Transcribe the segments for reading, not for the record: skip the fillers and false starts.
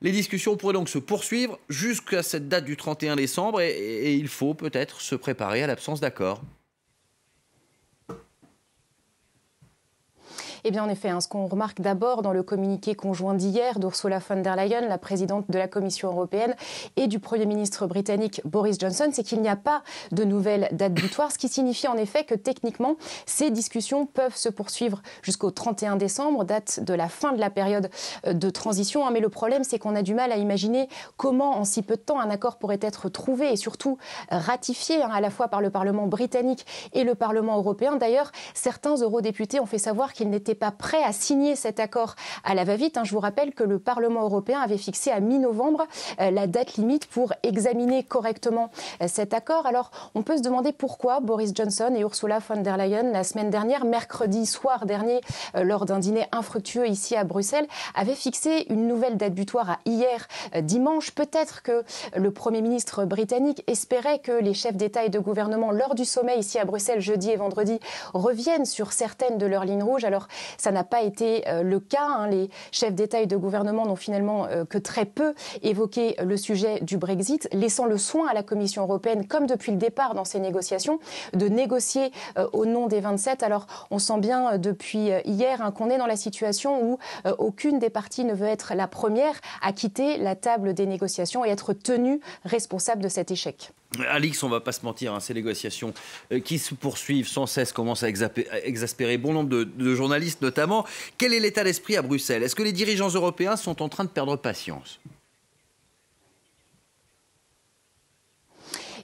Les discussions pourraient donc se poursuivre jusqu'à cette date du 31 décembre et il faut peut-être se préparer à l'absence d'accord. Eh bien, en effet, ce qu'on remarque d'abord dans le communiqué conjoint d'hier d'Ursula von der Leyen, la présidente de la Commission européenne, et du Premier ministre britannique Boris Johnson, c'est qu'il n'y a pas de nouvelle date butoir, ce qui signifie en effet que techniquement, ces discussions peuvent se poursuivre jusqu'au 31 décembre, date de la fin de la période de transition. Mais le problème, c'est qu'on a du mal à imaginer comment, en si peu de temps, un accord pourrait être trouvé et surtout ratifié à la fois par le Parlement britannique et le Parlement européen. D'ailleurs, certains eurodéputés ont fait savoir qu'ils n'étaient pas prêt à signer cet accord à la va-vite. Je vous rappelle que le Parlement européen avait fixé à mi-novembre la date limite pour examiner correctement cet accord. Alors, on peut se demander pourquoi Boris Johnson et Ursula von der Leyen, la semaine dernière, mercredi soir dernier, lors d'un dîner infructueux ici à Bruxelles, avaient fixé une nouvelle date butoir à hier, dimanche. Peut-être que le Premier ministre britannique espérait que les chefs d'État et de gouvernement, lors du sommet ici à Bruxelles, jeudi et vendredi, reviennent sur certaines de leurs lignes rouges. Alors, ça n'a pas été le cas. Les chefs d'État et de gouvernement n'ont finalement que très peu évoqué le sujet du Brexit, laissant le soin à la Commission européenne, comme depuis le départ dans ces négociations, de négocier au nom des 27. Alors, on sent bien depuis hier qu'on est dans la situation où aucune des parties ne veut être la première à quitter la table des négociations et être tenue responsable de cet échec. Alix, on ne va pas se mentir, ces négociations qui se poursuivent sans cesse commencent à exaspérer bon nombre de journalistes notamment. Quel est l'état d'esprit à Bruxelles? Est-ce que les dirigeants européens sont en train de perdre patience?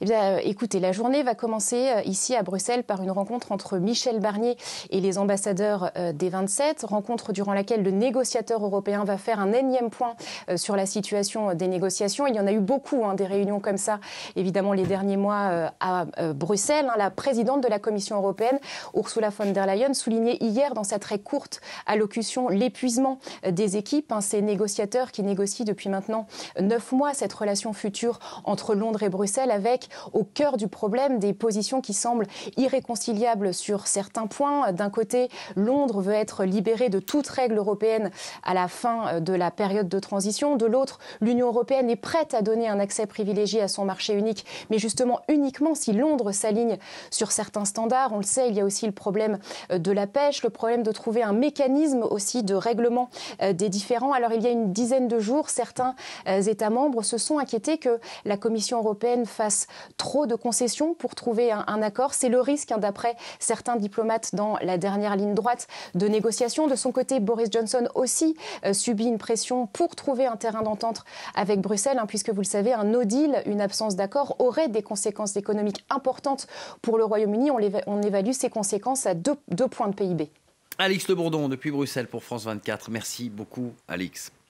Eh bien, écoutez, la journée va commencer ici à Bruxelles par une rencontre entre Michel Barnier et les ambassadeurs des 27, rencontre durant laquelle le négociateur européen va faire un énième point sur la situation des négociations. Il y en a eu beaucoup, des réunions comme ça, évidemment, les derniers mois à Bruxelles. La présidente de la Commission européenne, Ursula von der Leyen, soulignait hier dans sa très courte allocution l'épuisement des équipes, ces négociateurs qui négocient depuis maintenant 9 mois cette relation future entre Londres et Bruxelles, avec au cœur du problème des positions qui semblent irréconciliables sur certains points. D'un côté, Londres veut être libérée de toute règle européenne à la fin de la période de transition. De l'autre, l'Union européenne est prête à donner un accès privilégié à son marché unique, mais justement uniquement si Londres s'aligne sur certains standards. On le sait, il y a aussi le problème de la pêche, le problème de trouver un mécanisme aussi de règlement des différends. Alors, il y a une dizaine de jours, certains États membres se sont inquiétés que la Commission européenne fasse trop de concessions pour trouver un accord. C'est le risque, d'après certains diplomates, dans la dernière ligne droite de négociation. De son côté, Boris Johnson aussi subit une pression pour trouver un terrain d'entente avec Bruxelles, puisque vous le savez, un no deal, une absence d'accord, aurait des conséquences économiques importantes pour le Royaume-Uni. On évalue ces conséquences à 2 points de PIB. Alix Le Bourdon depuis Bruxelles pour France 24. Merci beaucoup, Alix.